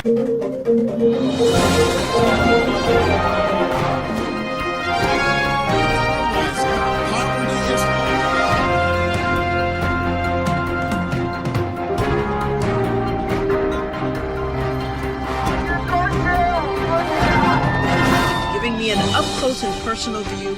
Giving me an up-close and personal view.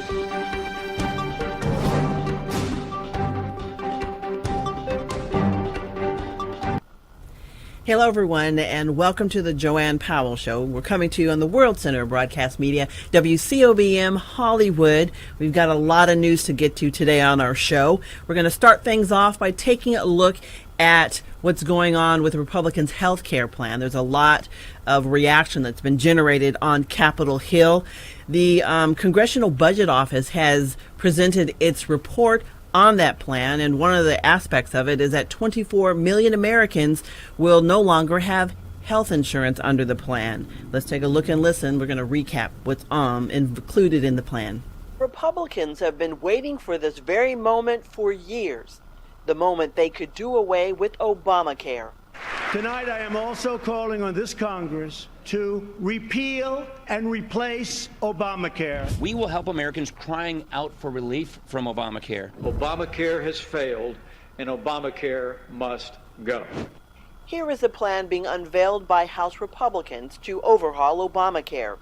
Hello, everyone, and welcome to the JoAnne Powell Show. We're coming to you on the World Center of Broadcast Media, WCOBM Hollywood. We've got a lot of news to get to today on our show. We're going to start things off by taking a look at what's going on with the Republicans' health care plan. There's a lot of reaction that's been generated on Capitol Hill. The Congressional Budget Office has presented its report on that plan, and one of the aspects of it is that 24 million Americans will no longer have health insurance under the plan. Let's take a look and listen. We're going to recap what's included in the plan. Republicans have been waiting for this very moment for years, the moment they could do away with Obamacare. Tonight, I am also calling on this Congress to repeal and replace Obamacare. We will help Americans crying out for relief from Obamacare. Obamacare has failed, and Obamacare must go. Here is a plan being unveiled by House Republicans to overhaul Obamacare.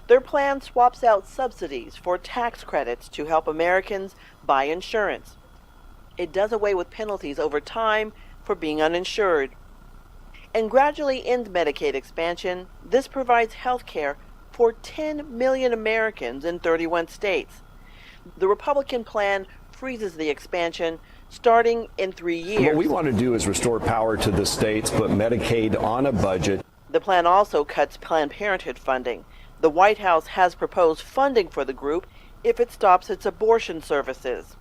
Their plan swaps out subsidies for tax credits to help Americans buy insurance. It does away with penalties over time for being uninsured. And gradually ends Medicaid expansion. This provides health care for 10 million Americans in 31 states. The Republican plan freezes the expansion starting in 3 years. What we want to do is restore power to the states, put Medicaid on a budget. The plan also cuts Planned Parenthood funding. The White House has proposed funding for the group if it stops its abortion services.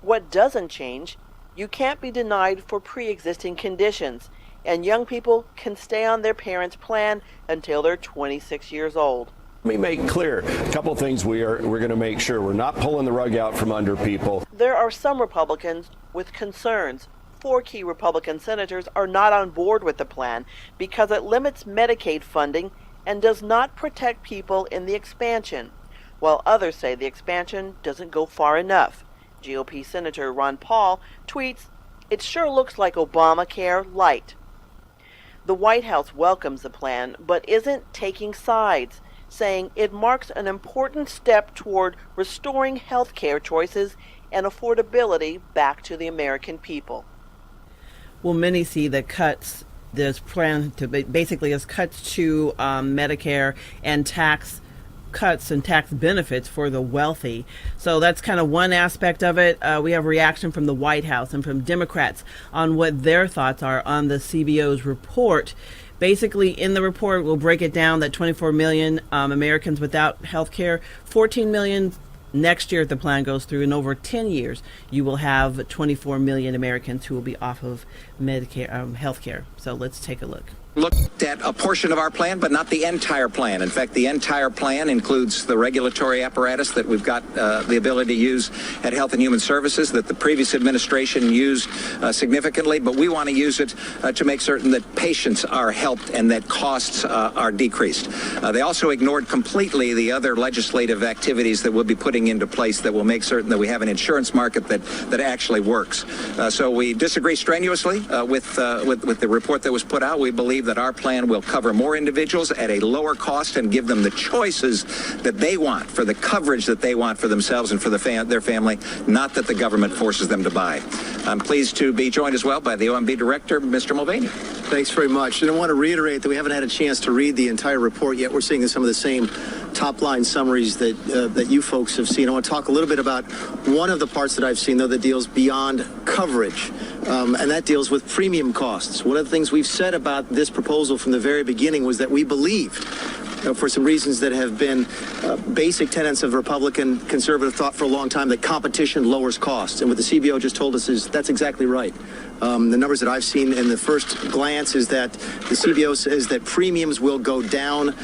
What doesn't change, you can't be denied for pre-existing conditions, and young people can stay on their parents' plan until they're 26 years old. Let me make clear a couple of things we're going to make sure. We're not pulling the rug out from under people. There are some Republicans with concerns. 4 key Republican senators are not on board with the plan because it limits Medicaid funding and does not protect people in the expansion, while others say the expansion doesn't go far enough. GOP Senator Ron Paul tweets, "It sure looks like Obamacare light." The White House welcomes the plan, but isn't taking sides, saying it marks an important step toward restoring health care choices and affordability back to the American people. Well, many see the cuts, this plan to basically as cuts to Medicare and tax cuts and tax benefits for the wealthy. So that's kind of one aspect of it. We have reaction from the White House and from Democrats on what their thoughts are on the CBO's report. Basically, in the report, we'll break it down that 24 million Americans without health care, 14 million next year if the plan goes through, and over 10 years, you will have 24 million Americans who will be off of Medicare health care. So let's take a look. Looked at a portion of our plan, but not the entire plan. In fact, the entire plan includes the regulatory apparatus that we've got the ability to use at Health and Human Services that the previous administration used significantly, but we want to use it to make certain that patients are helped and that costs are decreased. They also ignored completely the other legislative activities that we'll be putting into place that will make certain that we have an insurance market that actually works. So we disagree strenuously with the report that was put out. We believe that our plan will cover more individuals at a lower cost and give them the choices that they want for the coverage that they want for themselves and for their family, not that the government forces them to buy. I'm pleased to be joined as well by the OMB Director, Mr. Mulvaney. Thanks very much. And I want to reiterate that we haven't had a chance to read the entire report yet. We're seeing some of the same top-line summaries that you folks have seen. I want to talk a little bit about one of the parts that I've seen, though, that deals beyond coverage, and that deals with premium costs. One of the things we've said about this proposal from the very beginning was that we believe, for some reasons that have been basic tenets of Republican conservative thought for a long time, that competition lowers costs. And what the CBO just told us is that's exactly right. The numbers that I've seen in the first glance is that the CBO says that premiums will go down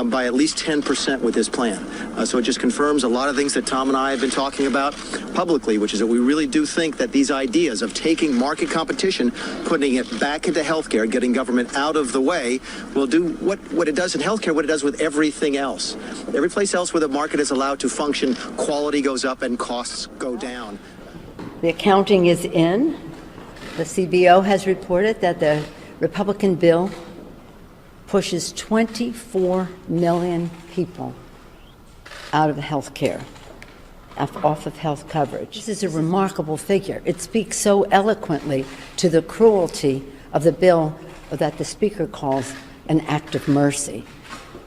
by at least 10% with this plan. So it just confirms a lot of things that Tom and I have been talking about publicly, which is that we really do think that these ideas of taking market competition, putting it back into healthcare, getting government out of the way, will do what it does in healthcare, what it does with everything else. Every place else where the market is allowed to function, quality goes up and costs go down. The accounting is in. The CBO has reported that the Republican bill pushes 24 million people out of health care, off of health coverage. This is a remarkable figure. It speaks so eloquently to the cruelty of the bill that the Speaker calls an act of mercy.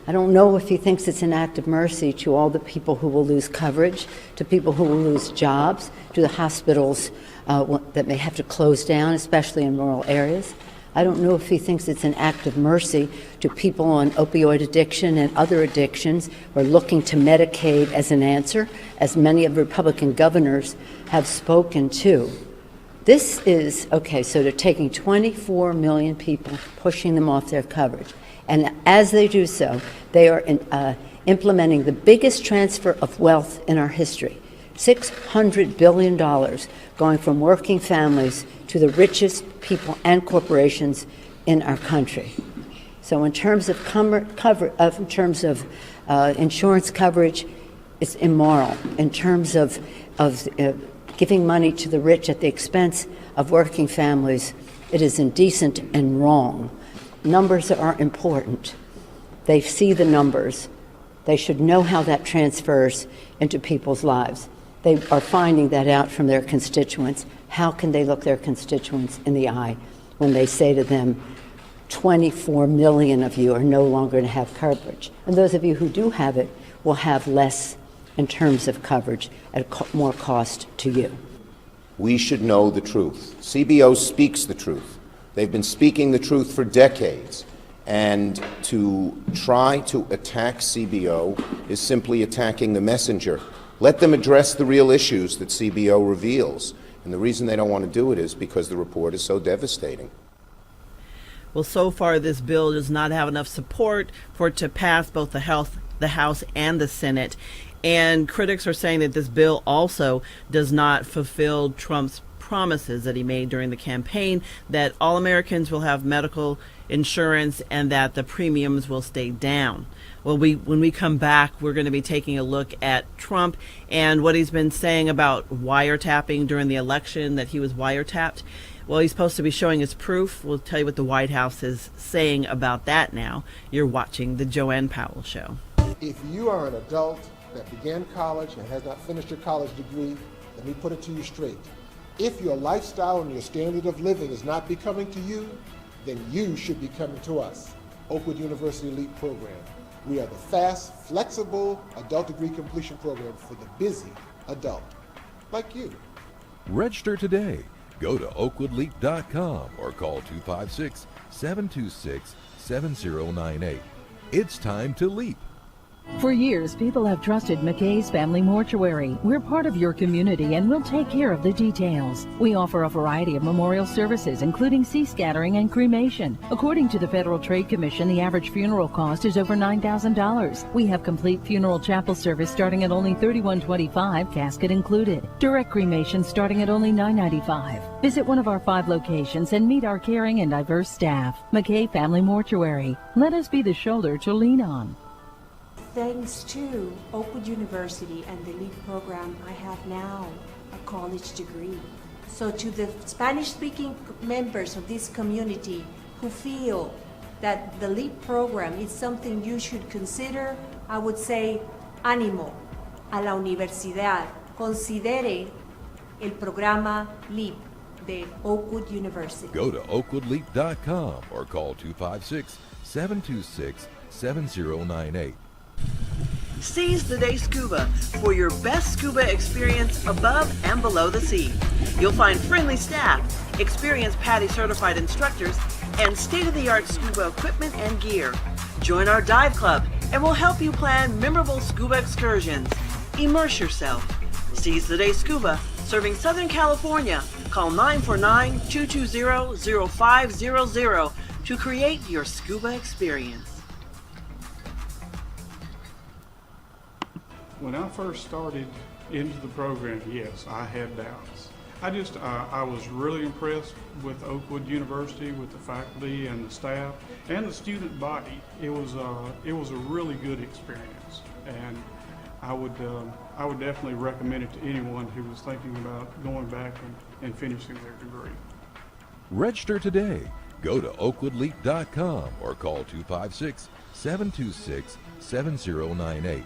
I don't know if he thinks it's an act of mercy to all the people who will lose coverage, to people who will lose jobs, to the hospitals that may have to close down, especially in rural areas. I don't know if he thinks it's an act of mercy to people on opioid addiction and other addictions who are looking to Medicaid as an answer, as many of the Republican governors have spoken to. This is, okay, so they're taking 24 million people, pushing them off their coverage. And as they do so, they are implementing the biggest transfer of wealth in our history. $600 billion going from working families to the richest people and corporations in our country. So in terms of insurance coverage, it's immoral. In terms of giving money to the rich at the expense of working families, it is indecent and wrong. Numbers are important. They see the numbers. They should know how that transfers into people's lives. They are finding that out from their constituents. How can they look their constituents in the eye when they say to them, 24 million of you are no longer going to have coverage? And those of you who do have it will have less in terms of coverage at more cost to you. We should know the truth. CBO speaks the truth. They've been speaking the truth for decades. And to try to attack CBO is simply attacking the messenger. Let them address the real issues that CBO reveals. And the reason they don't want to do it is because the report is so devastating. Well, so far this bill does not have enough support for it to pass both the House and the Senate. And critics are saying that this bill also does not fulfill Trump's promises that he made during the campaign, that all Americans will have medical insurance and that the premiums will stay down. Well, when we come back, we're going to be taking a look at Trump and what he's been saying about wiretapping during the election, that he was wiretapped. Well, he's supposed to be showing his proof. We'll tell you what the White House is saying about that now. You're watching the JoAnne Powell Show. If you are an adult that began college and has not finished your college degree, let me put it to you straight. If your lifestyle and your standard of living is not becoming to you, then you should be coming to us, Oakwood University Elite Program. We are the fast, flexible adult degree completion program for the busy adult, like you. Register today. Go to oakwoodleap.com or call 256-726-7098. It's time to leap. For years, people have trusted McKay's Family Mortuary. We're part of your community and we'll take care of the details. We offer a variety of memorial services, including sea scattering and cremation. According to the Federal Trade Commission, the average funeral cost is over $9,000. We have complete funeral chapel service starting at only $31.25, casket included. Direct cremation starting at only $9.95. Visit one of our 5 locations and meet our caring and diverse staff. McKay Family Mortuary. Let us be the shoulder to lean on. Thanks to Oakwood University and the LEAP program, I have now a college degree. So to the Spanish-speaking members of this community who feel that the LEAP program is something you should consider, I would say, ánimo a la universidad. Considere el programa LEAP de Oakwood University. Go to oakwoodleap.com or call 256-726-7098. Seize the day scuba for your best scuba experience above and below the sea. You'll find friendly staff, experienced PADI certified instructors, and state-of-the-art scuba equipment and gear. Join our dive club and we'll help you plan memorable scuba excursions. Immerse yourself. Seize the day scuba, serving Southern California, Call 949-220-0500 to create your scuba experience. When I first started into the program, yes, I had doubts. I was really impressed with Oakwood University, with the faculty and the staff and the student body. It was a really good experience, and I would definitely recommend it to anyone who was thinking about going back and finishing their degree. Register today. Go to oakwoodleap.com or call 256-726-7098.